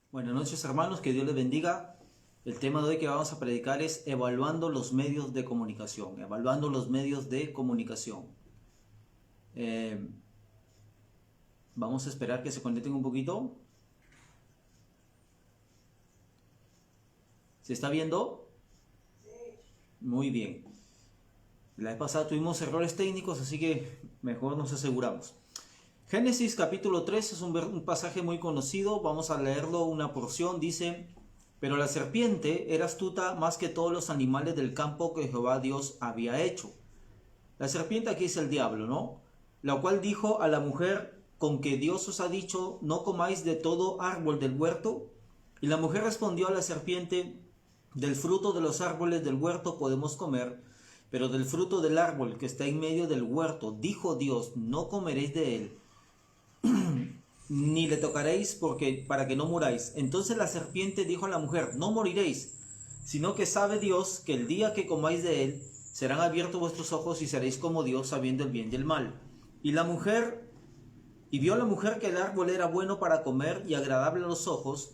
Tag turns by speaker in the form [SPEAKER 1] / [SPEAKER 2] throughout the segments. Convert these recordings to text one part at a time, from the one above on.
[SPEAKER 1] Buenas noches, hermanos, que Dios les bendiga. El tema de hoy que vamos a predicar es evaluando los medios de comunicación. Evaluando los medios de comunicación. Eh, Vamos a esperar que se conecten un poquito. ¿Se está viendo? Muy bien. La vez pasada tuvimos errores técnicos, así que mejor nos aseguramos. Génesis capítulo 3 es un pasaje muy conocido. Vamos a leerlo una porción. Dice: pero la serpiente era astuta más que todos los animales del campo que Jehová Dios había hecho. La serpiente aquí es el diablo, ¿no? La cual dijo a la mujer: con que Dios os ha dicho, no comáis de todo árbol del huerto. Y la mujer respondió a la serpiente: del fruto de los árboles del huerto podemos comer, pero del fruto del árbol que está en medio del huerto, dijo Dios, no comeréis de él, ni le tocaréis para que no muráis. Entonces la serpiente dijo a la mujer: no moriréis, sino que sabe Dios que el día que comáis de él, serán abiertos vuestros ojos y seréis como Dios, sabiendo el bien y el mal. Y vio la mujer que el árbol era bueno para comer y agradable a los ojos,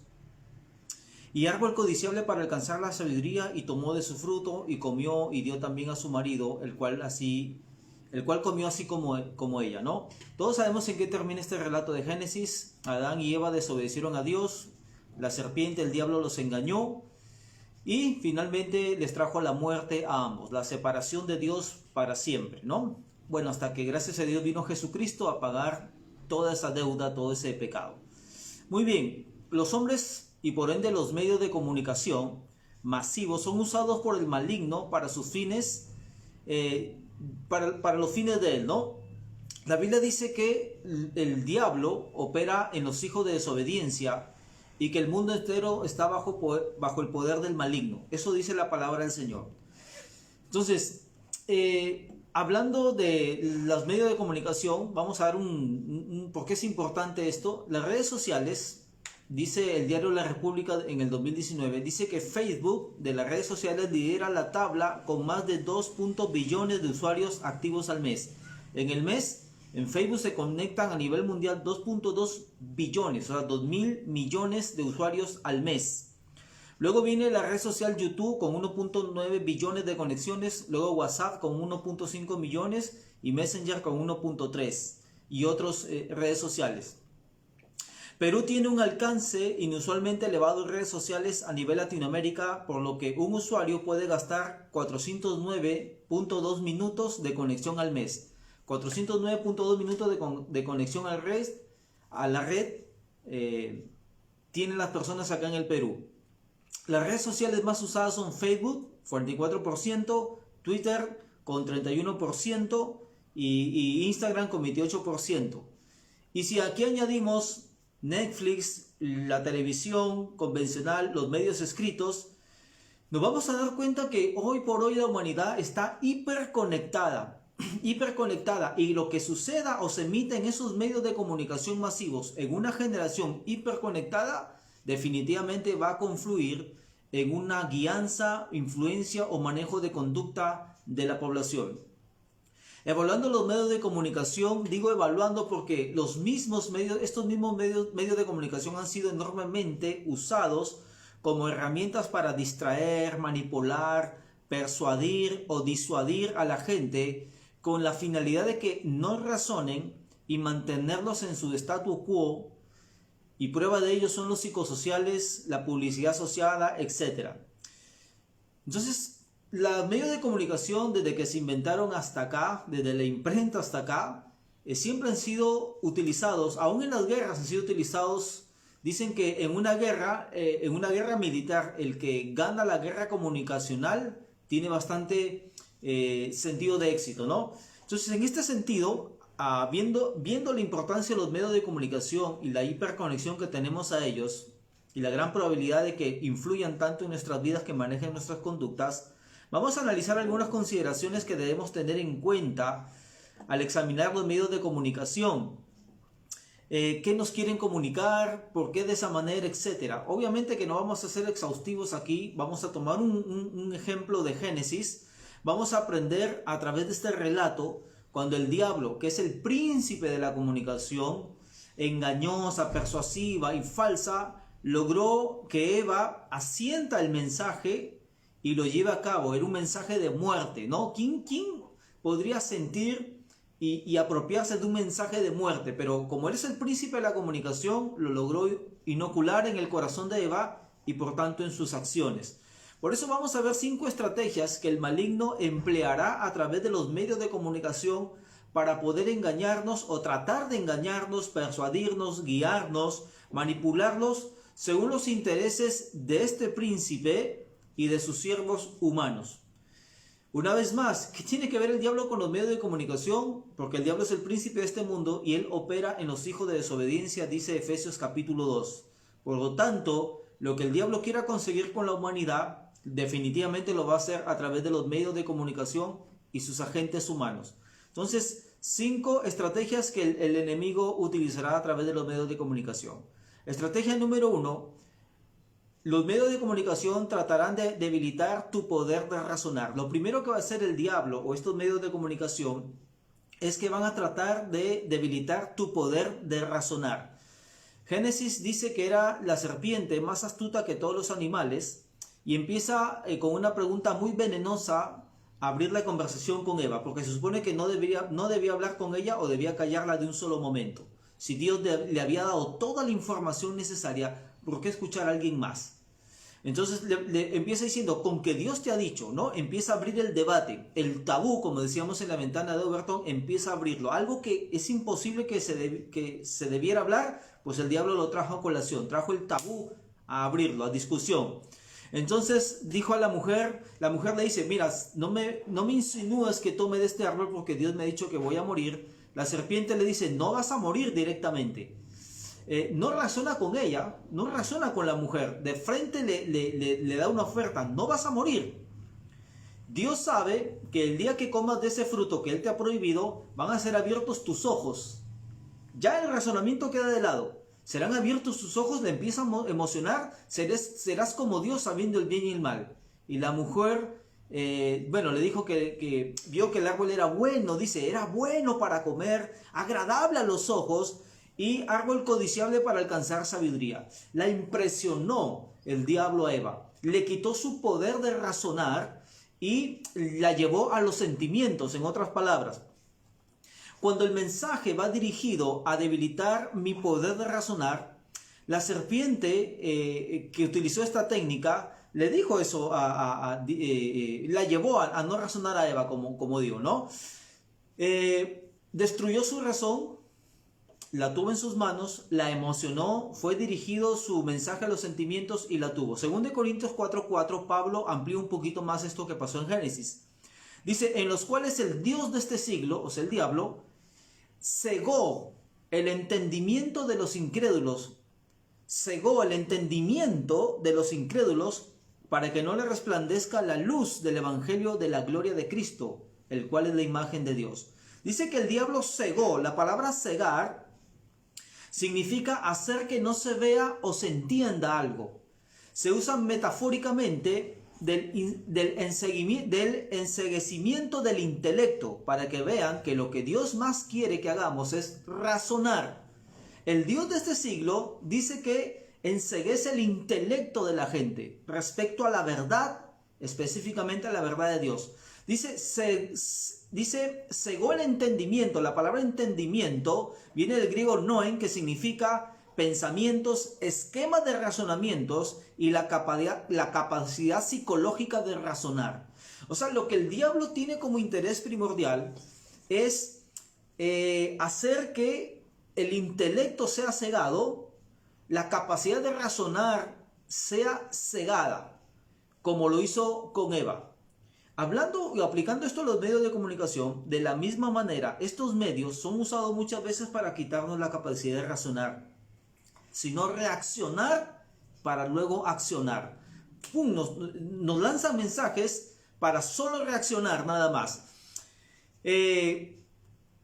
[SPEAKER 1] y árbol codiciable para alcanzar la sabiduría, y tomó de su fruto y comió, y dio también a su marido, el cual comió así como ella, ¿no? Todos sabemos en qué termina este relato de Génesis. Adán y Eva desobedecieron a Dios, la serpiente, el diablo, los engañó, y finalmente les trajo la muerte a ambos, la separación de Dios para siempre, ¿no? Bueno, hasta que gracias a Dios vino Jesucristo a pagar toda esa deuda, todo ese pecado. Muy bien, los hombres y por ende los medios de comunicación masivos son usados por el maligno para sus fines, para los fines de él, ¿no? La Biblia dice que el diablo opera en los hijos de desobediencia y que el mundo entero está bajo el poder del maligno. Eso dice la palabra del Señor. Entonces, hablando de los medios de comunicación, vamos a dar por qué es importante esto. Las redes sociales, dice el diario La República en el 2019, dice que Facebook de las redes sociales lidera la tabla con más de 2 billones de usuarios activos al mes. En el mes, en Facebook se conectan a nivel mundial 2.2 billones, o sea, 2.000 millones de usuarios al mes. Luego viene la red social YouTube con 1.9 billones de conexiones, luego WhatsApp con 1.5 millones y Messenger con 1.3 y otras redes sociales. Perú tiene un alcance inusualmente elevado en redes sociales a nivel Latinoamérica, por lo que un usuario puede gastar 409.2 minutos de conexión al mes. 409.2 minutos de conexión a la red tienen las personas acá en el Perú. Las redes sociales más usadas son Facebook, 44%, Twitter con 31% y Instagram con 28%. Y si aquí añadimos Netflix, la televisión convencional, los medios escritos, nos vamos a dar cuenta que hoy por hoy la humanidad está hiperconectada, y lo que suceda o se emite en esos medios de comunicación masivos en una generación hiperconectada definitivamente va a confluir en una guianza, influencia o manejo de conducta de la población. Evaluando los medios de comunicación, digo evaluando porque estos mismos medios de comunicación han sido enormemente usados como herramientas para distraer, manipular, persuadir o disuadir a la gente con la finalidad de que no razonen y mantenerlos en su statu quo, y prueba de ello son los psicosociales, la publicidad asociada, etc. Entonces, los medios de comunicación desde que se inventaron hasta acá, desde la imprenta hasta acá, siempre han sido utilizados, aún en las guerras han sido utilizados. Dicen que en una guerra militar, el que gana la guerra comunicacional tiene bastante sentido de éxito, ¿no? Entonces, en este sentido, viendo la importancia de los medios de comunicación y la hiperconexión que tenemos a ellos, y la gran probabilidad de que influyan tanto en nuestras vidas que manejen nuestras conductas, vamos a analizar algunas consideraciones que debemos tener en cuenta al examinar los medios de comunicación. ¿Qué nos quieren comunicar? ¿Por qué de esa manera? Etcétera. Obviamente que no vamos a ser exhaustivos aquí. Vamos a tomar un ejemplo de Génesis. Vamos a aprender a través de este relato cuando el diablo, que es el príncipe de la comunicación, engañosa, persuasiva y falsa, logró que Eva asienta el mensaje y lo lleve a cabo. Era un mensaje de muerte, ¿no? ¿Quién podría sentir y apropiarse de un mensaje de muerte? Pero como él es el príncipe de la comunicación, lo logró inocular en el corazón de Eva y por tanto en sus acciones. Por eso vamos a ver 5 estrategias que el maligno empleará a través de los medios de comunicación para poder engañarnos o tratar de engañarnos, persuadirnos, guiarnos, manipularlos según los intereses de este príncipe y de sus siervos humanos. Una vez más, ¿qué tiene que ver el diablo con los medios de comunicación? Porque el diablo es el príncipe de este mundo y él opera en los hijos de desobediencia, dice Efesios capítulo 2. Por lo tanto, lo que el diablo quiera conseguir con la humanidad, definitivamente lo va a hacer a través de los medios de comunicación y sus agentes humanos. Entonces, 5 estrategias que el enemigo utilizará a través de los medios de comunicación. Estrategia número 1. Los medios de comunicación tratarán de debilitar tu poder de razonar. Lo primero que va a hacer el diablo o estos medios de comunicación es que van a tratar de debilitar tu poder de razonar. Génesis dice que era la serpiente más astuta que todos los animales y empieza con una pregunta muy venenosa a abrir la conversación con Eva, porque se supone que no debía hablar con ella o debía callarla de un solo momento. Si Dios le había dado toda la información necesaria, ¿por qué escuchar a alguien más? Entonces le empieza diciendo, con que Dios te ha dicho, ¿no? Empieza a abrir el debate, el tabú, como decíamos en la ventana de Overton, empieza a abrirlo. Algo que es imposible que se debiera hablar, pues el diablo lo trajo a colación, trajo el tabú a abrirlo, a discusión. Entonces dijo a la mujer le dice, mira, no me insinúes que tome de este árbol porque Dios me ha dicho que voy a morir. La serpiente le dice, no vas a morir directamente. No razona con ella, no razona con la mujer, de frente le da una oferta, no vas a morir. Dios sabe que el día que comas de ese fruto que Él te ha prohibido, van a ser abiertos tus ojos. Ya el razonamiento queda de lado. Serán abiertos tus ojos, le empieza a emocionar, serás como Dios sabiendo el bien y el mal. Y la mujer, le dijo que vio que el árbol era bueno, dice, era bueno para comer, agradable a los ojos, y árbol codiciable para alcanzar sabiduría. La impresionó el diablo a Eva, le quitó su poder de razonar y la llevó a los sentimientos, en otras palabras. Cuando el mensaje va dirigido a debilitar mi poder de razonar, la serpiente que utilizó esta técnica le dijo eso, la llevó a no razonar a Eva, como digo, ¿no? Destruyó su razón, la tuvo en sus manos, la emocionó, fue dirigido su mensaje a los sentimientos y la tuvo. Según de Corintios 4:4, Pablo amplía un poquito más esto que pasó en Génesis. Dice, en los cuales el Dios de este siglo, o sea el diablo, cegó el entendimiento de los incrédulos, para que no le resplandezca la luz del evangelio de la gloria de Cristo, el cual es la imagen de Dios. Dice que el diablo cegó. La palabra cegar significa hacer que no se vea o se entienda algo. Se usa metafóricamente del enceguecimiento del intelecto, para que vean que lo que Dios más quiere que hagamos es razonar. El Dios de este siglo dice que enceguece el intelecto de la gente respecto a la verdad, específicamente a la verdad de Dios. Dice, cegó el entendimiento. La palabra entendimiento viene del griego noen, que significa pensamientos, esquemas de razonamientos y la capacidad psicológica de razonar. O sea, lo que el diablo tiene como interés primordial es hacer que el intelecto sea cegado, la capacidad de razonar sea cegada, como lo hizo con Eva. Hablando y aplicando esto a los medios de comunicación, de la misma manera, estos medios son usados muchas veces para quitarnos la capacidad de razonar, sino reaccionar para luego accionar. ¡Pum! Nos lanzan mensajes para solo reaccionar nada más.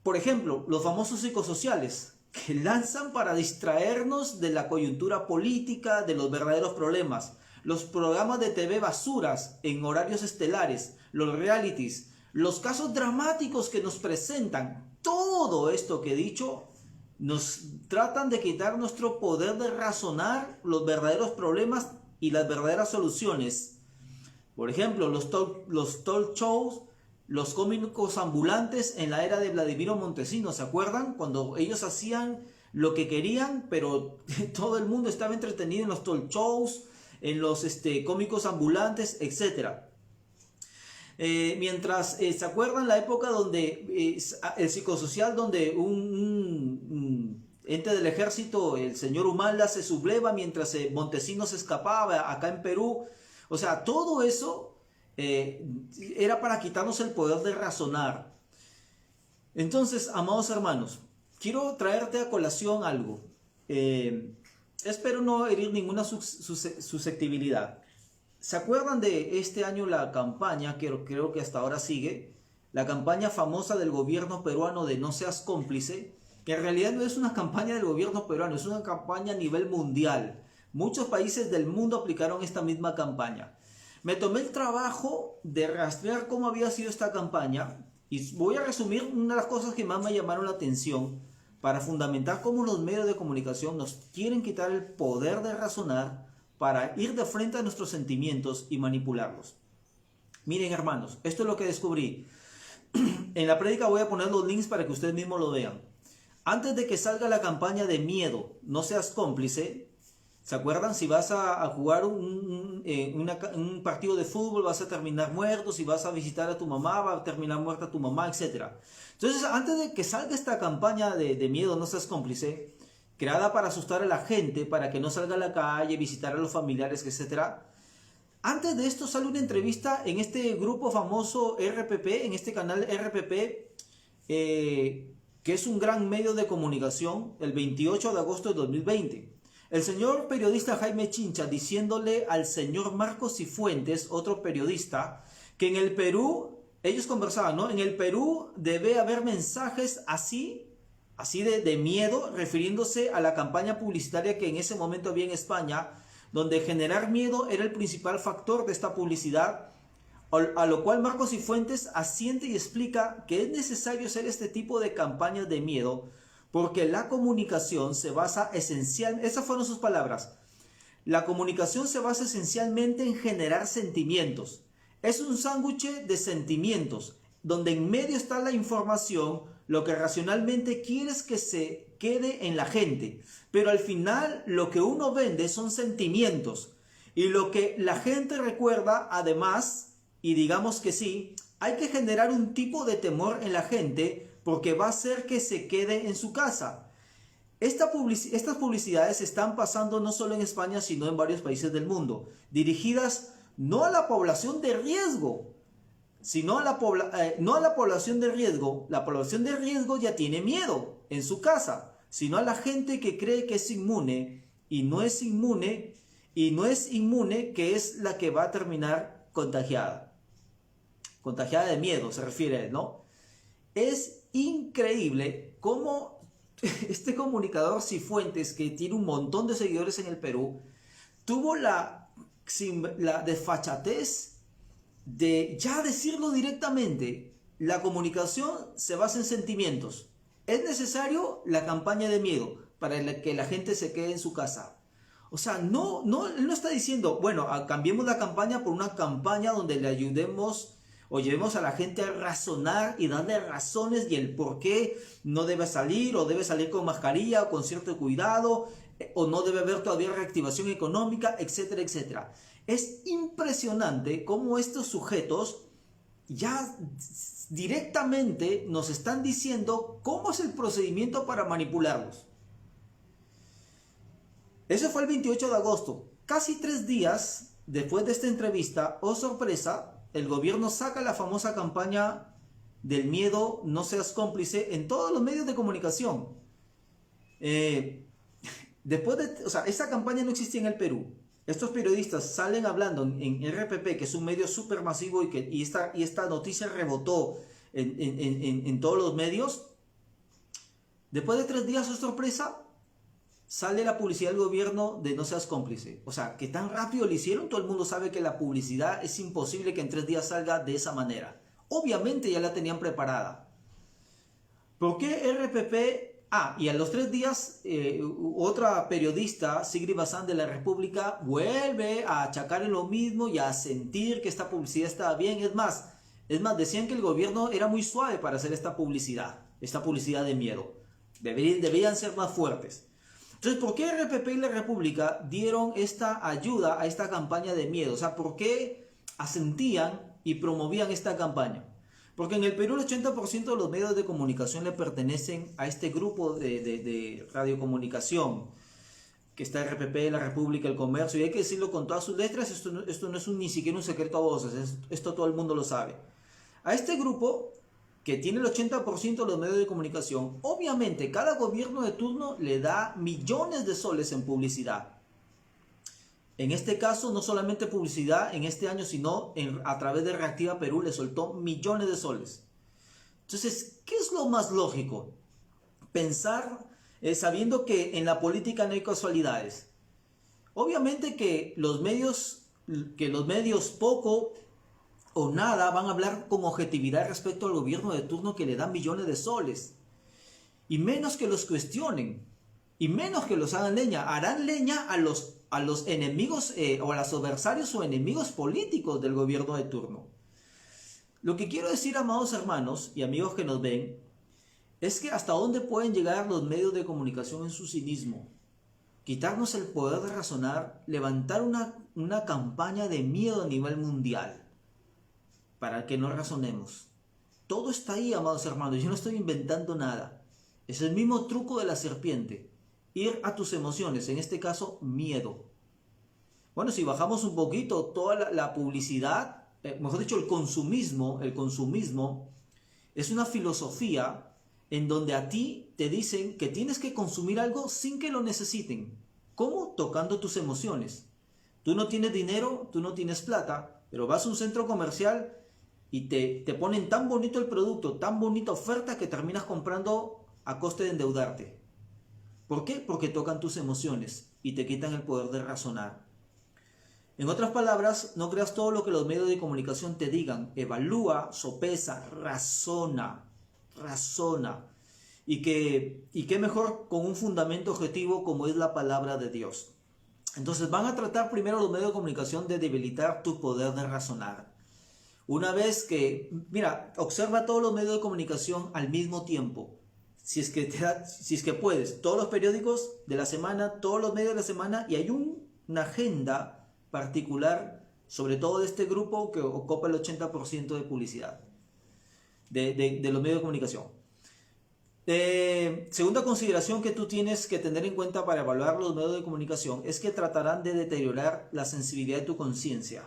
[SPEAKER 1] Por ejemplo, los famosos psicosociales, que lanzan para distraernos de la coyuntura política, de los verdaderos problemas. Los programas de TV basuras en horarios estelares, los realities, los casos dramáticos que nos presentan. Todo esto que he dicho nos tratan de quitar nuestro poder de razonar los verdaderos problemas y las verdaderas soluciones. Por ejemplo, los talk shows, los cómicos ambulantes en la era de Vladimiro Montesinos, ¿se acuerdan? Cuando ellos hacían lo que querían, pero todo el mundo estaba entretenido en los talk shows, en los cómicos ambulantes, etc. Mientras, ¿se acuerdan la época donde el psicosocial, donde un ente del ejército, el señor Humala, se subleva mientras Montesinos escapaba acá en Perú? O sea, todo eso era para quitarnos el poder de razonar. Entonces, amados hermanos, quiero traerte a colación algo. Espero no herir ninguna susceptibilidad. ¿Se acuerdan de este año la campaña, que creo que hasta ahora sigue, la campaña famosa del gobierno peruano de No seas cómplice? Que en realidad no es una campaña del gobierno peruano, es una campaña a nivel mundial. Muchos países del mundo aplicaron esta misma campaña. Me tomé el trabajo de rastrear cómo había sido esta campaña y voy a resumir una de las cosas que más me llamaron la atención para fundamentar cómo los medios de comunicación nos quieren quitar el poder de razonar para ir de frente a nuestros sentimientos y manipularlos. Miren, hermanos, esto es lo que descubrí. En la prédica voy a poner los links para que ustedes mismos lo vean. Antes de que salga la campaña de miedo, no seas cómplice, ¿se acuerdan? Si vas a jugar un partido de fútbol, vas a terminar muerto. Si vas a visitar a tu mamá, va a terminar muerta tu mamá, etc. Entonces, antes de que salga esta campaña de miedo, no seas cómplice, creada para asustar a la gente, para que no salga a la calle, visitar a los familiares, etc. Antes de esto sale una entrevista en este grupo famoso RPP, en este canal RPP, que es un gran medio de comunicación, el 28 de agosto de 2020. El señor periodista Jaime Chincha diciéndole al señor Marcos Cifuentes, otro periodista, que en el Perú, ellos conversaban, ¿no? En el Perú debe haber mensajes así de miedo, refiriéndose a la campaña publicitaria que en ese momento había en España, donde generar miedo era el principal factor de esta publicidad, a lo cual Marcos Cifuentes asiente y explica que es necesario hacer este tipo de campañas de miedo, porque la comunicación se basa esencialmente, esas fueron sus palabras, la comunicación se basa esencialmente en generar sentimientos. Es un sándwich de sentimientos, donde en medio está la información, lo que racionalmente quieres que se quede en la gente, pero al final lo que uno vende son sentimientos, y lo que la gente recuerda además, y digamos que sí, hay que generar un tipo de temor en la gente, porque va a hacer que se quede en su casa. Estas publicidades están pasando no solo en España, sino en varios países del mundo, dirigidas no a la población de riesgo, sino no a la población de riesgo. La población de riesgo ya tiene miedo en su casa, sino a la gente que cree que es inmune y no es inmune, que es la que va a terminar contagiada de miedo, se refiere, ¿no? Es increíble cómo este comunicador Cifuentes, que tiene un montón de seguidores en el Perú, tuvo la desfachatez de ya decirlo directamente. La comunicación se basa en sentimientos. Es necesario la campaña de miedo para que la gente se quede en su casa. O sea, él no está diciendo, bueno, cambiemos la campaña por una campaña donde le ayudemos o llevemos a la gente a razonar y darle razones y el por qué no debe salir, o debe salir con mascarilla o con cierto cuidado, o no debe haber todavía reactivación económica, etcétera, etcétera. Es impresionante cómo estos sujetos ya directamente nos están diciendo cómo es el procedimiento para manipularlos. Eso fue el 28 de agosto. Casi 3 días después de esta entrevista, oh sorpresa, el gobierno saca la famosa campaña del miedo, no seas cómplice, en todos los medios de comunicación. Esa campaña no existía en el Perú. Estos periodistas salen hablando en RPP, que es un medio súper masivo y esta noticia rebotó en todos los medios. Después de 3 días, oh sorpresa, sale la publicidad del gobierno de no seas cómplice. O sea, que tan rápido lo hicieron. Todo el mundo sabe que la publicidad es imposible que en 3 días salga de esa manera. Obviamente ya la tenían preparada. ¿Por qué RPP Y a los 3 días, otra periodista, Sigrid Bazán de La República, vuelve a achacar en lo mismo y a sentir que esta publicidad estaba bien. Es más, decían que el gobierno era muy suave para hacer esta publicidad de miedo. Debían ser más fuertes. Entonces, ¿por qué RPP y La República dieron esta ayuda a esta campaña de miedo? O sea, ¿por qué asentían y promovían esta campaña? Porque en el Perú el 80% de los medios de comunicación le pertenecen a este grupo de radiocomunicación, que está RPP, La República, El Comercio, y hay que decirlo con todas sus letras, esto no es ni siquiera un secreto a voces, esto todo el mundo lo sabe. A este grupo, que tiene el 80% de los medios de comunicación, obviamente cada gobierno de turno le da millones de soles en publicidad. En este caso, no solamente publicidad en este año, sino a través de Reactiva Perú le soltó millones de soles. Entonces, ¿qué es lo más lógico? Pensar, sabiendo que en la política no hay casualidades. Obviamente que los medios poco o nada van a hablar con objetividad respecto al gobierno de turno que le da millones de soles. Y menos que los cuestionen. Y menos que los hagan leña. Harán leña a los enemigos o a los adversarios o enemigos políticos del gobierno de turno. Lo que quiero decir, amados hermanos y amigos que nos ven, es que hasta dónde pueden llegar los medios de comunicación en su cinismo. Quitarnos el poder de razonar, levantar una campaña de miedo a nivel mundial para que no razonemos. Todo está ahí, amados hermanos, yo no estoy inventando nada. Es el mismo truco de la serpiente. Ir a tus emociones, en este caso miedo. Bueno, si bajamos un poquito toda la publicidad, mejor dicho el consumismo es una filosofía en donde a ti te dicen que tienes que consumir algo sin que lo necesiten. ¿Cómo? Tocando tus emociones. Tú no tienes dinero, tú no tienes plata, pero vas a un centro comercial y te ponen tan bonito el producto, tan bonita oferta que terminas comprando a coste de endeudarte. ¿Por qué? Porque tocan tus emociones y te quitan el poder de razonar. En otras palabras, no creas todo lo que los medios de comunicación te digan. Evalúa, sopesa, razona. Y qué mejor con un fundamento objetivo como es la palabra de Dios. Entonces van a tratar primero los medios de comunicación de debilitar tu poder de razonar. Una vez que, mira, observa todos los medios de comunicación al mismo tiempo. Si es que puedes, todos los periódicos de la semana, todos los medios de la semana, y hay una agenda particular, sobre todo de este grupo que ocupa el 80% de publicidad de los medios de comunicación. Segunda consideración que tú tienes que tener en cuenta para evaluar los medios de comunicación es que tratarán de deteriorar la sensibilidad de tu conciencia.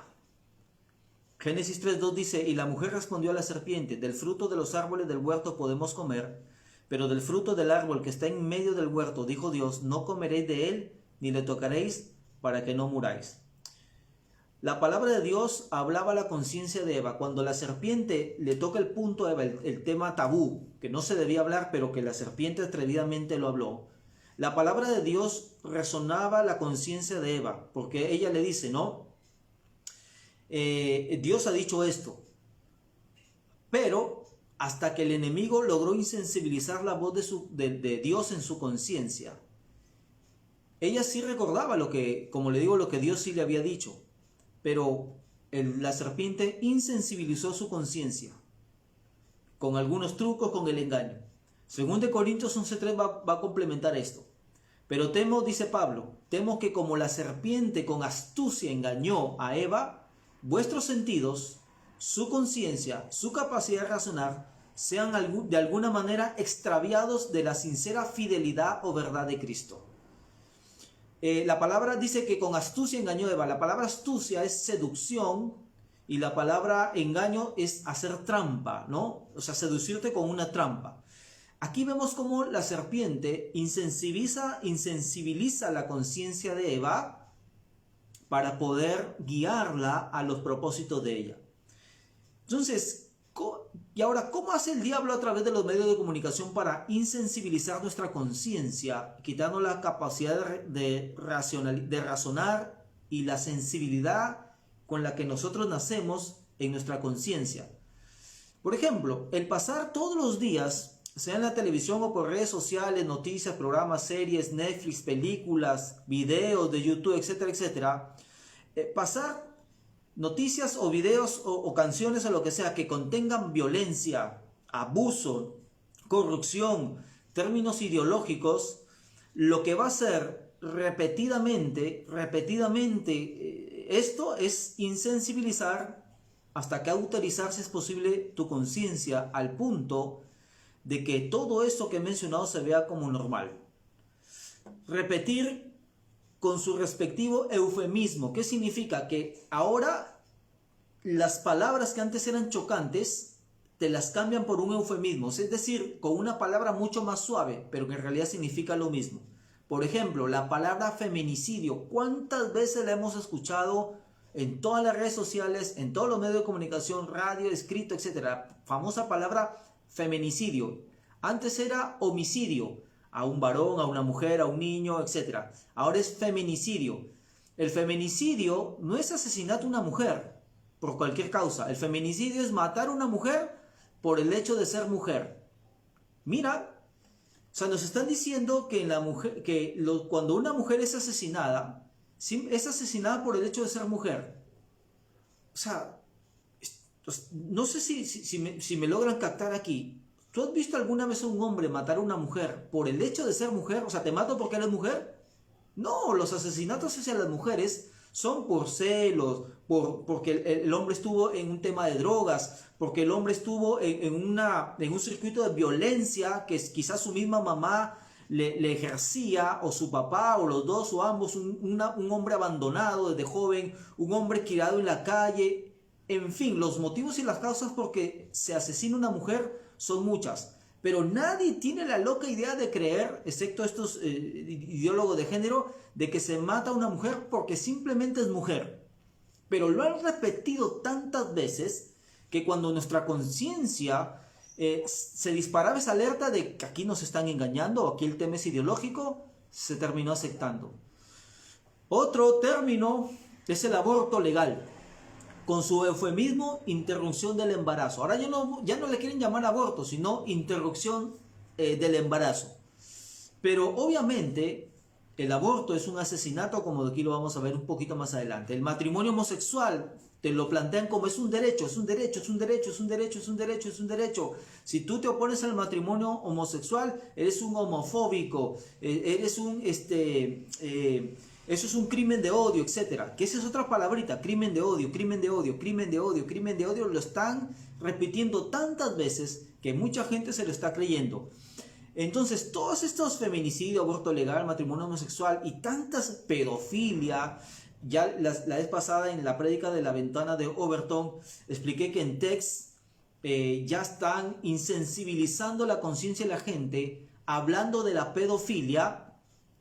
[SPEAKER 1] Génesis 3:2 dice, y la mujer respondió a la serpiente, del fruto de los árboles del huerto podemos comer, pero del fruto del árbol que está en medio del huerto, dijo Dios, no comeréis de él, ni le tocaréis, para que no muráis. La palabra de Dios hablaba a la conciencia de Eva. Cuando la serpiente le toca el punto a Eva, el tema tabú, que no se debía hablar, pero que la serpiente atrevidamente lo habló, la palabra de Dios resonaba la conciencia de Eva, porque ella le dice, no, Dios ha dicho esto, pero hasta que el enemigo logró insensibilizar la voz de Dios en su conciencia. Ella sí recordaba lo que Dios sí le había dicho, pero la serpiente insensibilizó su conciencia con algunos trucos, con el engaño. Según de Corintios 11:3 va a complementar esto. Pero temo, dice Pablo, temo que como la serpiente con astucia engañó a Eva, vuestros sentidos, su conciencia, su capacidad de razonar, sean de alguna manera extraviados de la sincera fidelidad o verdad de Cristo. La palabra dice que con astucia engañó a Eva. La palabra astucia es seducción y la palabra engaño es hacer trampa, ¿no? O sea, seducirte con una trampa. Aquí vemos cómo la serpiente insensibiliza la conciencia de Eva para poder guiarla a los propósitos de ella. Entonces, y ahora, ¿cómo hace el diablo a través de los medios de comunicación para insensibilizar nuestra conciencia, quitando la capacidad de razonar y la sensibilidad con la que nosotros nacemos en nuestra conciencia? Por ejemplo, el pasar todos los días sea en la televisión o por redes sociales, noticias, programas, series, Netflix, películas, videos de YouTube, etcétera, etcétera, pasar noticias o videos o canciones o lo que sea que contengan violencia, abuso, corrupción, términos ideológicos, lo que va a hacer repetidamente, esto es insensibilizar hasta que autorizar, si es posible, tu conciencia al punto de que todo esto que he mencionado se vea como normal. Repetir con su respectivo eufemismo. ¿Qué significa? Que ahora las palabras que antes eran chocantes te las cambian por un eufemismo, es decir, con una palabra mucho más suave, pero que en realidad significa lo mismo. Por ejemplo, la palabra feminicidio. ¿Cuántas veces la hemos escuchado en todas las redes sociales, en todos los medios de comunicación, radio, escrito, etcétera? Famosa palabra feminicidio. Antes era homicidio, a un varón, a una mujer, a un niño, etcétera. Ahora es feminicidio. El feminicidio no es asesinato a una mujer por cualquier causa. El feminicidio es matar a una mujer por el hecho de ser mujer. Mira, o sea, nos están diciendo que, cuando una mujer es asesinada por el hecho de ser mujer. O sea, no sé si me logran captar aquí. ¿Tú has visto alguna vez a un hombre matar a una mujer por el hecho de ser mujer? O sea, ¿te mato porque eres mujer? No, los asesinatos hacia las mujeres son por celos, porque el hombre estuvo en un tema de drogas, porque el hombre estuvo en un circuito de violencia que quizás su misma mamá le ejercía, o su papá, o los dos, o ambos, un hombre abandonado desde joven, un hombre tirado en la calle. En fin, los motivos y las causas por que se asesina una mujer son muchas, pero nadie tiene la loca idea de creer, excepto estos ideólogos de género, de que se mata a una mujer porque simplemente es mujer. Pero lo han repetido tantas veces que cuando nuestra conciencia se disparaba esa alerta de que aquí nos están engañando, aquí el tema es ideológico, se terminó aceptando. Otro término es el aborto legal, con su eufemismo, interrupción del embarazo. Ahora ya no le quieren llamar aborto, sino interrupción del embarazo. Pero obviamente el aborto es un asesinato, como aquí lo vamos a ver un poquito más adelante. El matrimonio homosexual te lo plantean como es un derecho, es un derecho, es un derecho, es un derecho, es un derecho, es un derecho. Si tú te opones al matrimonio homosexual, eres un homofóbico, eres un eso es un crimen de odio, etcétera. Que esa es otra palabrita, crimen de odio, crimen de odio, crimen de odio, crimen de odio. Lo están repitiendo tantas veces que mucha gente se lo está creyendo. Entonces, todos estos feminicidios, aborto legal, matrimonio homosexual y tantas pedofilia, ya la vez pasada en la prédica de la ventana de Overton, expliqué que en Tex ya están insensibilizando la conciencia de la gente, hablando de la pedofilia,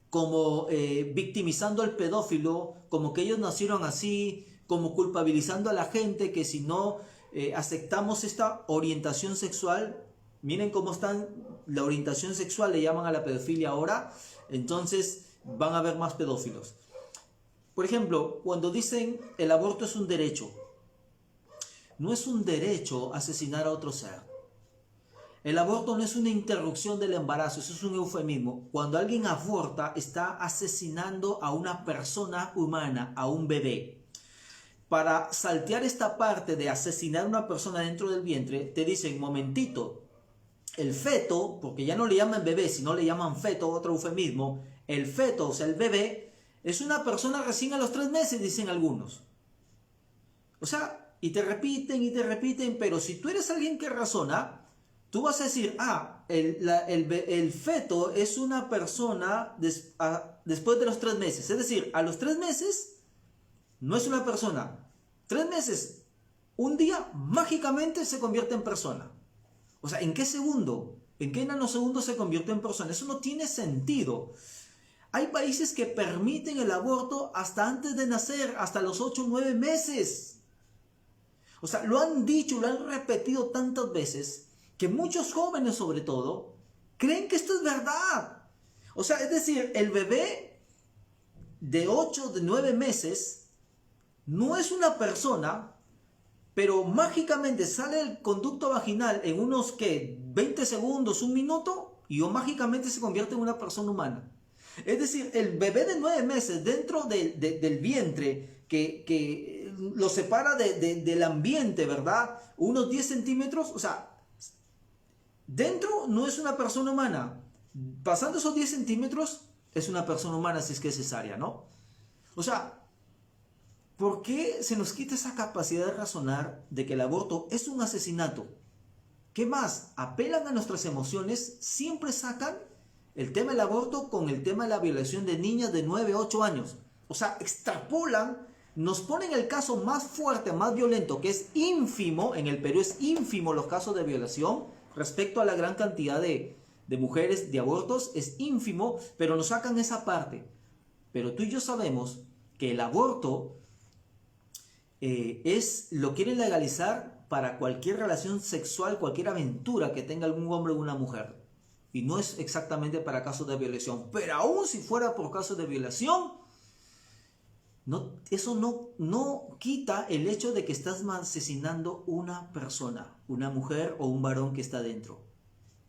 [SPEAKER 1] como victimizando al pedófilo, como que ellos nacieron así, como culpabilizando a la gente que si no aceptamos esta orientación sexual, miren cómo están, la orientación sexual le llaman a la pedofilia ahora, entonces van a haber más pedófilos. Por ejemplo, cuando dicen el aborto es un derecho, no es un derecho asesinar a otro ser. El aborto no es una interrupción del embarazo, eso es un eufemismo. Cuando alguien aborta, está asesinando a una persona humana, a un bebé. Para saltear esta parte de asesinar a una persona dentro del vientre, te dicen, momentito, el feto, porque ya no le llaman bebé, sino le llaman feto, otro eufemismo, el feto, o sea, el bebé, es una persona recién a los 3 meses, dicen algunos. O sea, y te repiten, pero si tú eres alguien que razona, tú vas a decir, el feto es una persona después de los 3 meses. Es decir, a los 3 meses no es una persona. 3 meses, un día mágicamente se convierte en persona. O sea, ¿en qué segundo? ¿En qué nanosegundo se convierte en persona? Eso no tiene sentido. Hay países que permiten el aborto hasta antes de nacer, hasta los 8 o 9 meses. O sea, lo han dicho, lo han repetido tantas veces que muchos jóvenes, sobre todo, creen que esto es verdad. O sea, es decir, el bebé de 8, de 9 meses no es una persona pero mágicamente sale el conducto vaginal en unos, ¿qué?, 20 segundos, un minuto, y mágicamente se convierte en una persona humana. Es decir, el bebé de 9 meses dentro del vientre que lo separa del ambiente, ¿verdad? Unos 10 centímetros, o sea, dentro no es una persona humana. Pasando esos 10 centímetros es una persona humana si es que es cesárea, ¿no? O sea, ¿por qué se nos quita esa capacidad de razonar de que el aborto es un asesinato? ¿Qué más? Apelan a nuestras emociones, siempre sacan el tema del aborto con el tema de la violación de niñas de 9, 8 años. O sea, extrapolan, nos ponen el caso más fuerte, más violento, que es ínfimo, en el Perú es ínfimo los casos de violación, respecto a la gran cantidad de mujeres, de abortos, es ínfimo, pero nos sacan esa parte. Pero tú y yo sabemos que el aborto lo quieren legalizar para cualquier relación sexual, cualquier aventura que tenga algún hombre o una mujer. Y no es exactamente para casos de violación. Pero aún si fuera por casos de violación, eso no quita el hecho de que estás asesinando una persona, una mujer o un varón que está dentro.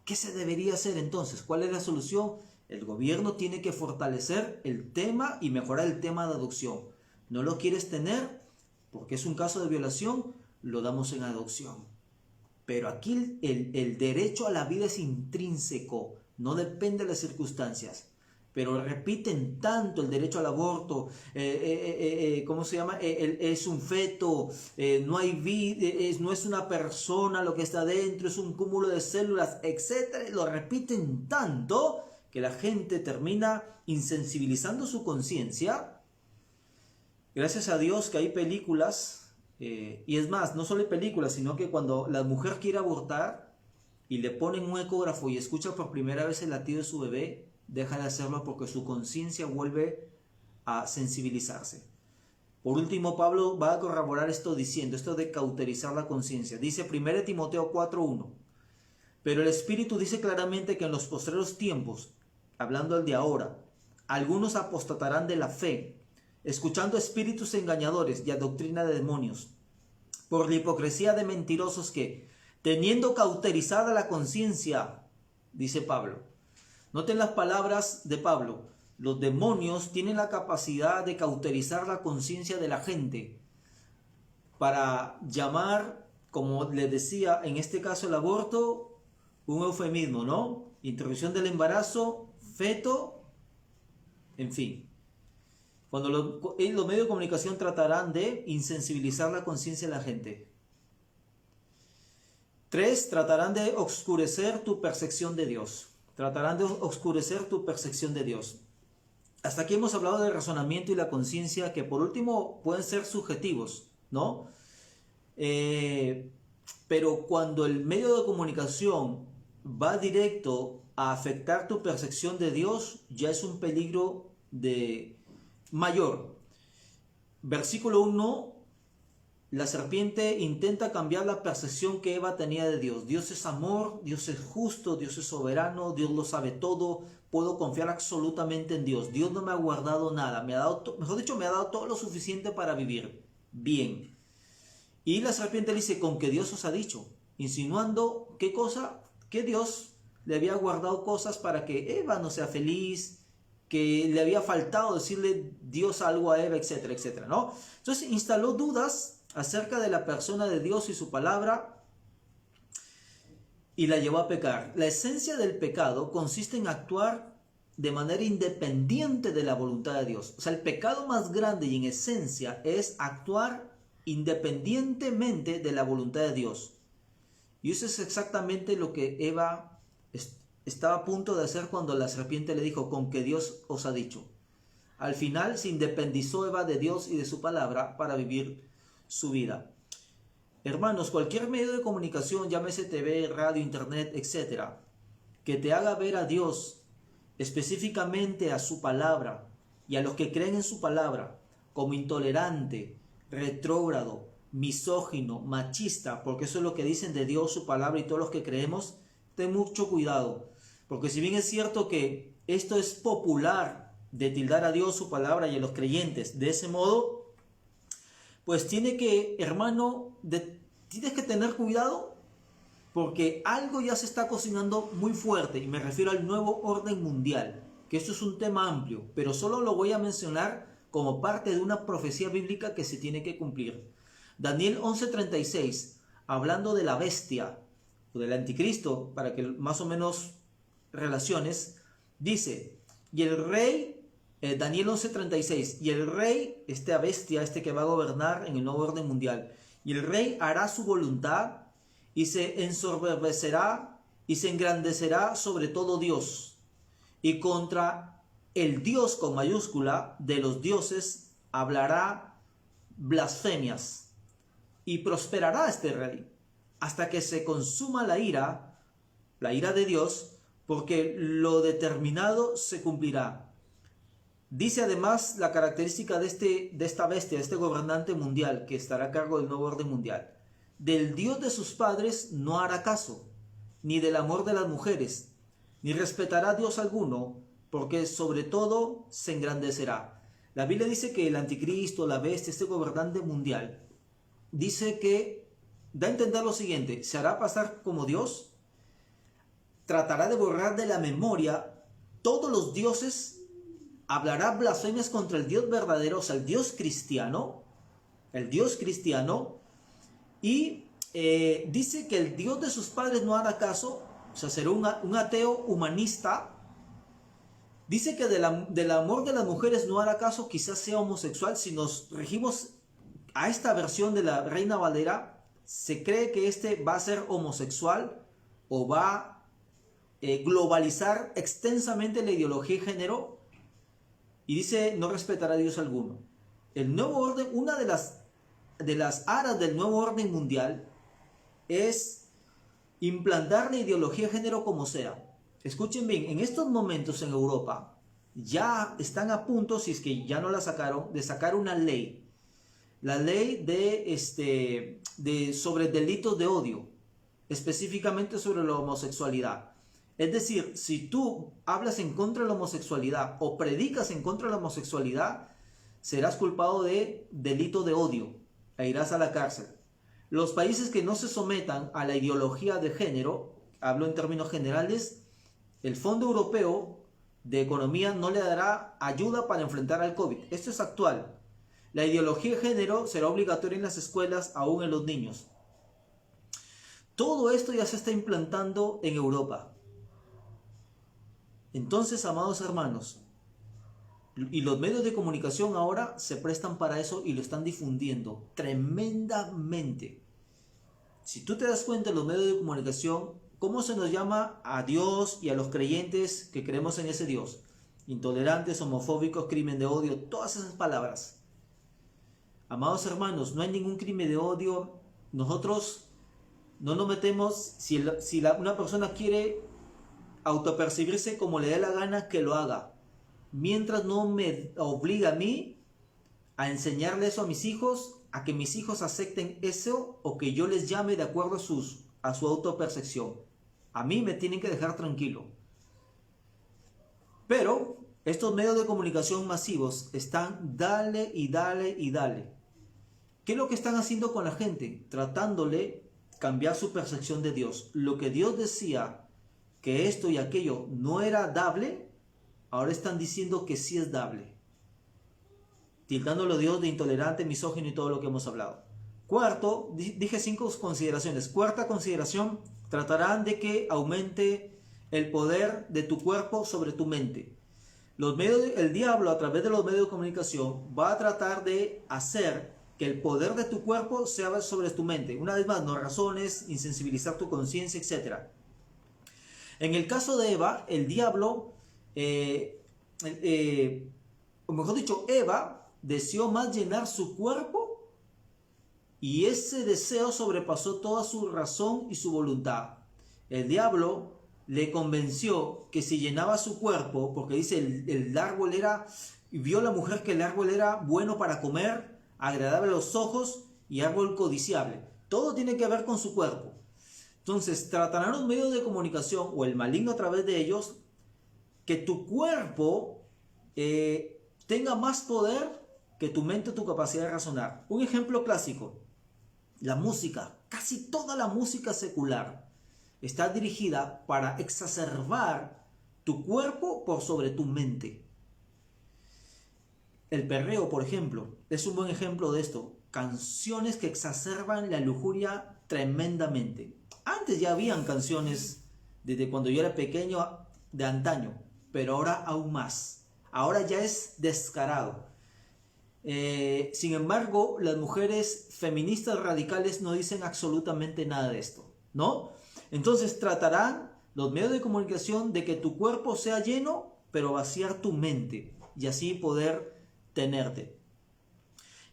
[SPEAKER 1] ¿Qué se debería hacer entonces? ¿Cuál es la solución? El gobierno tiene que fortalecer el tema y mejorar el tema de adopción. ¿No lo quieres tener porque es un caso de violación? Lo damos en adopción. Pero aquí el derecho a la vida es intrínseco, no depende de las circunstancias. Pero repiten tanto el derecho al aborto, ¿cómo se llama? Es un feto, no hay vida, no es una persona lo que está dentro, es un cúmulo de células, etc. Lo repiten tanto que la gente termina insensibilizando su conciencia. Gracias a Dios que hay películas. Y es más, no solo hay películas, sino que cuando la mujer quiere abortar y le ponen un ecógrafo y escucha por primera vez el latido de su bebé, deja de hacerlo porque su conciencia vuelve a sensibilizarse. Por último, Pablo va a corroborar esto diciendo, esto de cauterizar la conciencia. Dice 1 Timoteo 4:1, pero el Espíritu dice claramente que en los postreros tiempos, hablando al de ahora, algunos apostatarán de la fe, escuchando espíritus engañadores y a doctrina de demonios, por la hipocresía de mentirosos que, teniendo cauterizada la conciencia, dice Pablo. Noten las palabras de Pablo. Los demonios tienen la capacidad de cauterizar la conciencia de la gente para llamar, como les decía, en este caso el aborto, un eufemismo, ¿no? Interrupción del embarazo, feto, en fin. Cuando los medios de comunicación tratarán de insensibilizar la conciencia de la gente. 3. Tratarán de oscurecer tu percepción de Dios. Tratarán de oscurecer tu percepción de Dios. Hasta aquí hemos hablado del razonamiento y la conciencia, que por último pueden ser subjetivos, ¿no? Pero cuando el medio de comunicación va directo a afectar tu percepción de Dios, ya es un peligro mayor. Versículo 1, la serpiente intenta cambiar la percepción que Eva tenía de Dios. Dios es amor, Dios es justo, Dios es soberano, Dios lo sabe todo, puedo confiar absolutamente en Dios. Dios no me ha guardado nada, me ha dado, mejor dicho, me ha dado todo lo suficiente para vivir bien. Y la serpiente le dice, con que Dios os ha dicho, insinuando, ¿qué cosa? Que Dios le había guardado cosas para que Eva no sea feliz, que le había faltado decirle Dios algo a Eva, etcétera, etcétera, ¿no? Entonces instaló dudas acerca de la persona de Dios y su palabra y la llevó a pecar. La esencia del pecado consiste en actuar de manera independiente de la voluntad de Dios. O sea, el pecado más grande y en esencia es actuar independientemente de la voluntad de Dios. Y eso es exactamente lo que Eva estaba a punto de hacer cuando la serpiente le dijo, con que Dios os ha dicho. Al final se independizó Eva de Dios y de su palabra para vivir su vida. Hermanos, cualquier medio de comunicación, llámese TV, radio, internet, etc., que te haga ver a Dios, específicamente a su palabra y a los que creen en su palabra, como intolerante, retrógrado, misógino, machista, porque eso es lo que dicen de Dios, su palabra y todos los que creemos, ten mucho cuidado, porque si bien es cierto que esto es popular de tildar a Dios, su palabra y a los creyentes de ese modo, pues hermano, tienes que tener cuidado porque algo ya se está cocinando muy fuerte, y me refiero al nuevo orden mundial, que esto es un tema amplio, pero solo lo voy a mencionar como parte de una profecía bíblica que se tiene que cumplir. Daniel 11:36, hablando de la bestia o del anticristo, para que más o menos relaciones, dice, y el rey, Daniel 11:36, y el rey, esta bestia, que va a gobernar en el nuevo orden mundial, y el rey hará su voluntad y se ensoberbecerá y se engrandecerá sobre todo Dios, y contra el Dios con mayúscula de los dioses hablará blasfemias, y prosperará este rey hasta que se consuma la ira de Dios, porque lo determinado se cumplirá. Dice además la característica de esta bestia, de este gobernante mundial que estará a cargo del nuevo orden mundial. Del Dios de sus padres no hará caso, ni del amor de las mujeres, ni respetará a Dios alguno, porque sobre todo se engrandecerá. La Biblia dice que el anticristo, la bestia, este gobernante mundial, dice que da a entender lo siguiente: se hará pasar como Dios, tratará de borrar de la memoria todos los dioses, hablará blasfemias contra el Dios verdadero, o sea, el Dios cristiano, y dice que el Dios de sus padres no hará caso, o sea, será un ateo humanista. Dice que del amor de las mujeres no hará caso, quizás sea homosexual. Si nos regimos a esta versión de la Reina Valera, se cree que va a ser homosexual o va a globalizar extensamente la ideología de género, y dice no respetará a Dios alguno. El nuevo orden, una de las aras del nuevo orden mundial es implantar la ideología de género como sea. Escuchen bien, en estos momentos en Europa ya están a punto, si es que ya no la sacaron, de sacar una ley. La ley sobre delitos de odio, específicamente sobre la homosexualidad. Es decir, si tú hablas en contra de la homosexualidad o predicas en contra de la homosexualidad, serás culpado de delito de odio e irás a la cárcel. Los países que no se sometan a la ideología de género, hablo en términos generales, el Fondo Europeo de Economía no le dará ayuda para enfrentar al COVID. Esto es actual. La ideología de género será obligatoria en las escuelas, aún en los niños. Todo esto ya se está implantando en Europa. Entonces, amados hermanos, y los medios de comunicación ahora se prestan para eso y lo están difundiendo tremendamente. Si tú te das cuenta en los medios de comunicación, ¿cómo se nos llama a Dios y a los creyentes que creemos en ese Dios? Intolerantes, homofóbicos, crimen de odio, todas esas palabras. Amados hermanos, no hay ningún crimen de odio. Nosotros no nos metemos. Si una persona quiere autopercibirse como le dé la gana, que lo haga, mientras no me obliga a mí a enseñarle eso a mis hijos, a que mis hijos acepten eso, o que yo les llame de acuerdo a su autopercepción. A mí me tienen que dejar tranquilo. Pero estos medios de comunicación masivos están dale y dale y dale. ¿Qué es lo que están haciendo con la gente? Tratándole cambiar su percepción de Dios. Lo que Dios decía que esto y aquello no era dable, ahora están diciendo que sí es dable, tildándolo a Dios de intolerante, misógino y todo lo que hemos hablado. Cuarto, dije 5 consideraciones. Cuarta consideración, tratarán de que aumente el poder de tu cuerpo sobre tu mente. El diablo, a través de los medios de comunicación, va a tratar de hacer que el poder de tu cuerpo sea sobre tu mente. Una vez más, no razones, insensibilizar tu conciencia, etc. En el caso de Eva, el diablo, o mejor dicho, Eva deseó más llenar su cuerpo, y ese deseo sobrepasó toda su razón y su voluntad. El diablo le convenció que si llenaba su cuerpo, porque dice el árbol era, y vio la mujer que el árbol era bueno para comer, agradable a los ojos y árbol codiciable. Todo tiene que ver con su cuerpo. Entonces, tratarán los medios de comunicación o el maligno a través de ellos que tu cuerpo tenga más poder que tu mente, tu capacidad de razonar. Un ejemplo clásico, la música. Casi toda la música secular está dirigida para exacerbar tu cuerpo por sobre tu mente. El perreo, por ejemplo, es un buen ejemplo de esto. Canciones que exacerban la lujuria tremendamente. Antes ya habían canciones desde cuando yo era pequeño de antaño, pero ahora aún más. Ahora ya es descarado. Sin embargo, las mujeres feministas radicales no dicen absolutamente nada de esto, ¿no? Entonces tratarán los medios de comunicación de que tu cuerpo sea lleno, pero vaciar tu mente y así poder tenerte.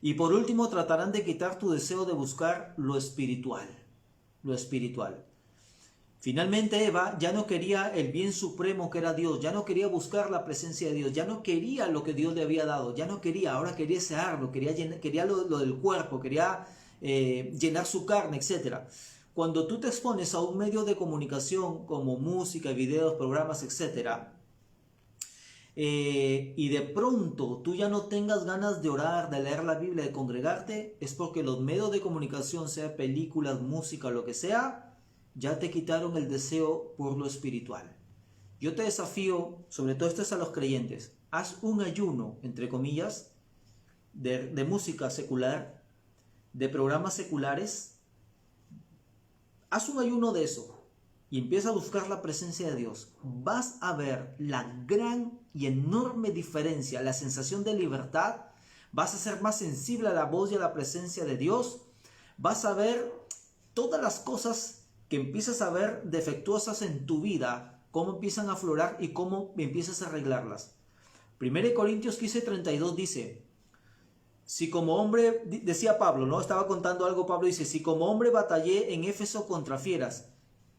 [SPEAKER 1] Y por último, tratarán de quitar tu deseo de buscar lo espiritual. Lo espiritual. Finalmente Eva ya no quería el bien supremo que era Dios, ya no quería buscar la presencia de Dios, ya no quería lo que Dios le había dado, ya no quería, ahora quería ese árbol, quería lo del cuerpo, quería llenar su carne, etc. Cuando tú te expones a un medio de comunicación como música, videos, programas, etc., y de pronto tú ya no tengas ganas de orar, de leer la Biblia, de congregarte, es porque los medios de comunicación, sea películas, música, lo que sea, ya te quitaron el deseo por lo espiritual. Yo te desafío, sobre todo esto es a los creyentes, haz un ayuno, entre comillas, de música secular, de programas seculares, haz un ayuno de eso y empieza a buscar la presencia de Dios. Vas a ver la gran y enorme diferencia, la sensación de libertad, vas a ser más sensible a la voz y a la presencia de Dios, vas a ver todas las cosas que empiezas a ver defectuosas en tu vida, cómo empiezan a aflorar y cómo empiezas a arreglarlas. 1 Corintios 15:32 dice, si como hombre, decía Pablo, ¿no? Estaba contando algo Pablo, dice, si como hombre batallé en Éfeso contra fieras,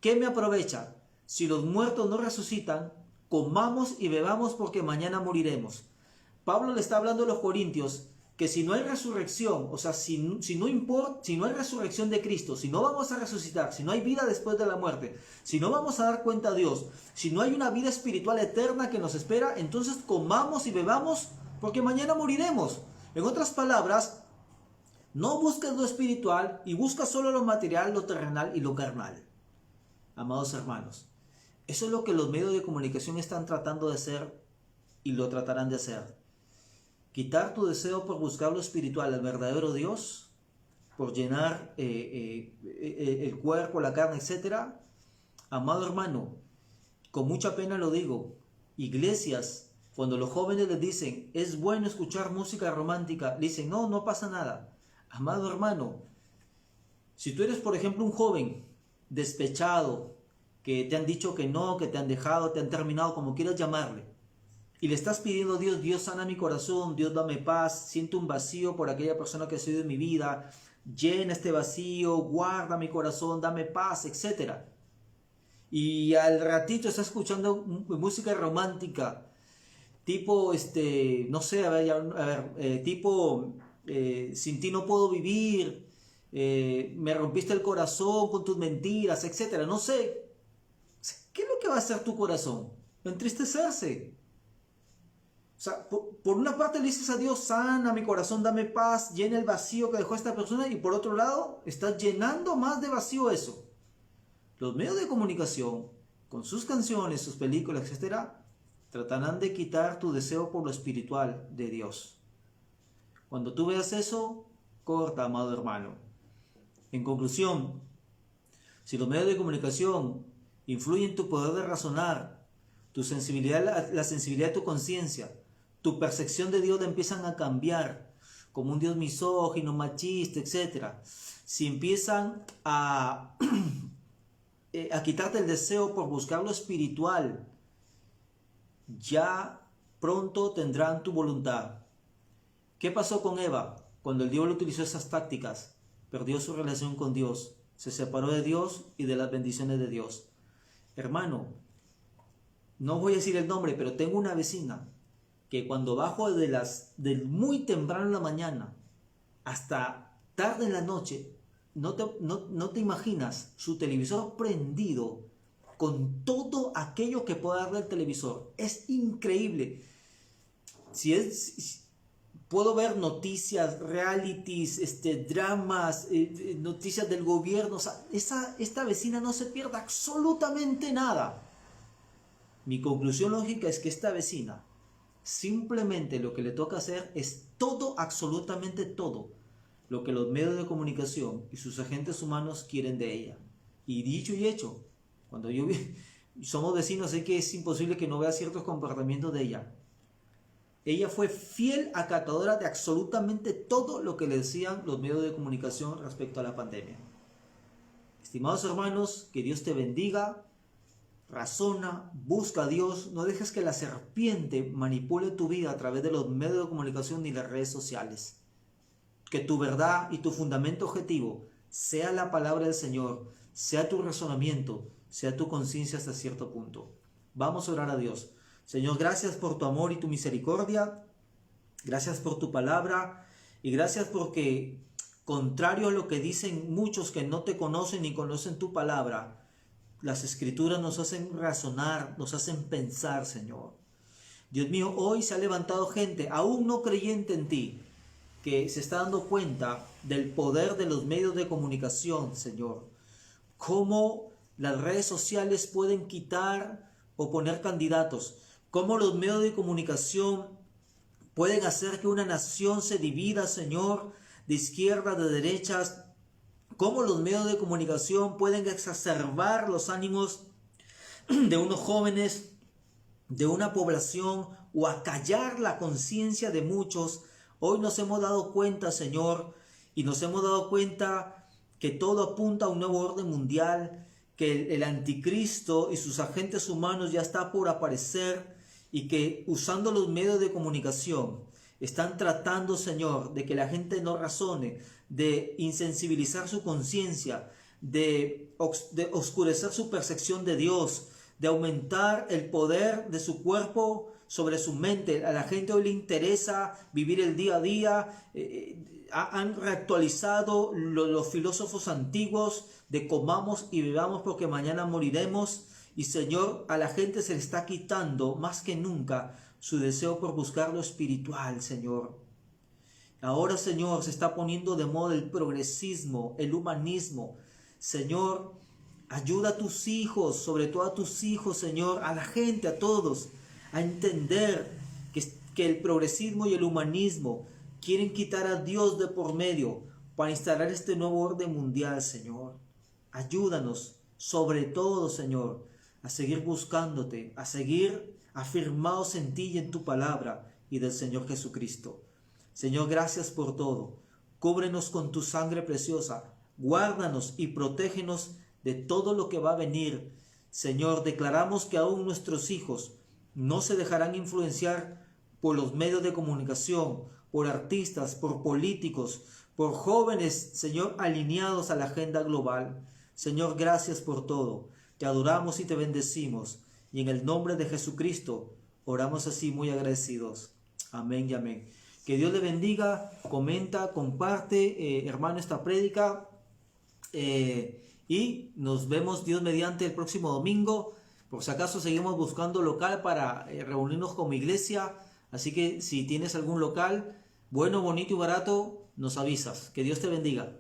[SPEAKER 1] ¿qué me aprovecha? Si los muertos no resucitan, comamos y bebamos porque mañana moriremos. Pablo le está hablando a los corintios que si no hay resurrección, o sea, si no hay resurrección de Cristo, si no vamos a resucitar, si no hay vida después de la muerte, si no vamos a dar cuenta a Dios, si no hay una vida espiritual eterna que nos espera, entonces comamos y bebamos porque mañana moriremos. En otras palabras, no busques lo espiritual y busca solo lo material, lo terrenal y lo carnal. Amados hermanos, eso es lo que los medios de comunicación están tratando de hacer y lo tratarán de hacer. Quitar tu deseo por buscar lo espiritual, el verdadero Dios, por llenar el cuerpo, la carne, etc. Amado hermano, con mucha pena lo digo, iglesias, cuando los jóvenes les dicen, es bueno escuchar música romántica, le dicen, no, no pasa nada. Amado hermano, si tú eres, por ejemplo, un joven despechado, que te han dicho que no, que te han dejado, te han terminado, como quieras llamarle, y le estás pidiendo a Dios, Dios sana mi corazón, Dios dame paz, siento un vacío por aquella persona que ha sido en mi vida, llena este vacío, guarda mi corazón, dame paz, etc. Y al ratito estás escuchando música romántica, tipo, no sé, tipo, sin ti no puedo vivir, me rompiste el corazón con tus mentiras, etc. No sé, ¿qué es lo que va a hacer tu corazón? Entristecerse. O sea, por una parte le dices a Dios, sana mi corazón, dame paz, llena el vacío que dejó esta persona, y por otro lado, estás llenando más de vacío eso. Los medios de comunicación, con sus canciones, sus películas, etc., tratarán de quitar tu deseo por lo espiritual de Dios. Cuando tú veas eso, corta, amado hermano. En conclusión, si los medios de comunicación influyen en tu poder de razonar, tu sensibilidad, la sensibilidad de tu conciencia, tu percepción de Dios la empiezan a cambiar, como un Dios misógino, machista, etc. Si empiezan a quitarte el deseo por buscar lo espiritual, ya pronto tendrán tu voluntad. ¿Qué pasó con Eva? Cuando el diablo utilizó esas tácticas, perdió su relación con Dios, se separó de Dios y de las bendiciones de Dios. Hermano, no voy a decir el nombre, pero tengo una vecina que cuando bajo del muy temprano en la mañana hasta tarde en la noche, no te imaginas su televisor prendido con todo aquello que pueda darle el televisor. Es increíble. puedo ver noticias, realities, dramas, noticias del gobierno. O sea, esta vecina no se pierde absolutamente nada. Mi conclusión lógica es que esta vecina simplemente lo que le toca hacer es todo, absolutamente todo, lo que los medios de comunicación y sus agentes humanos quieren de ella. Y dicho y hecho, cuando somos vecinos, sé que es imposible que no vea ciertos comportamientos de ella. Ella fue fiel acatadora de absolutamente todo lo que le decían los medios de comunicación respecto a la pandemia. Estimados hermanos, que Dios te bendiga. Razona, busca a Dios, no dejes que la serpiente manipule tu vida a través de los medios de comunicación ni las redes sociales. Que tu verdad y tu fundamento objetivo sea la palabra del Señor, sea tu razonamiento, sea tu conciencia hasta cierto punto. Vamos a orar a Dios. Señor, gracias por tu amor y tu misericordia, gracias por tu palabra y gracias porque, contrario a lo que dicen muchos que no te conocen ni conocen tu palabra, las escrituras nos hacen razonar, nos hacen pensar, Señor. Dios mío, hoy se ha levantado gente, aún no creyente en ti, que se está dando cuenta del poder de los medios de comunicación, Señor. Cómo las redes sociales pueden quitar o poner candidatos. Cómo los medios de comunicación pueden hacer que una nación se divida, Señor, de izquierda, de derechas. Cómo los medios de comunicación pueden exacerbar los ánimos de unos jóvenes, de una población, o acallar la conciencia de muchos. Hoy nos hemos dado cuenta, Señor, y nos hemos dado cuenta que todo apunta a un nuevo orden mundial, que el anticristo y sus agentes humanos ya está por aparecer, y que usando los medios de comunicación están tratando, Señor, de que la gente no razone, de insensibilizar su conciencia, de oscurecer su percepción de Dios, de aumentar el poder de su cuerpo sobre su mente. A la gente hoy le interesa vivir el día a día. Han reactualizado los filósofos antiguos de comamos y bebamos porque mañana moriremos. Y Señor, a la gente se le está quitando más que nunca su deseo por buscar lo espiritual, Señor. Ahora, Señor, se está poniendo de moda el progresismo, el humanismo. Señor, ayuda a tus hijos, sobre todo a tus hijos, Señor, a la gente, a todos, a entender que el progresismo y el humanismo quieren quitar a Dios de por medio para instalar este nuevo orden mundial, Señor. Ayúdanos, sobre todo, Señor, a seguir buscándote, a seguir afirmados en ti y en tu palabra y del Señor Jesucristo. Señor, gracias por todo. Cúbrenos con tu sangre preciosa. Guárdanos y protégenos de todo lo que va a venir. Señor, declaramos que aún nuestros hijos no se dejarán influenciar por los medios de comunicación, por artistas, por políticos, por jóvenes, Señor, alineados a la agenda global. Señor, gracias por todo. Te adoramos y te bendecimos. Y en el nombre de Jesucristo oramos así muy agradecidos. Amén y amén. Que Dios le bendiga. Comenta, comparte, hermano, esta prédica. Y nos vemos, Dios mediante, el próximo domingo. Por si acaso seguimos buscando local para reunirnos como iglesia. Así que si tienes algún local bueno, bonito y barato, nos avisas. Que Dios te bendiga.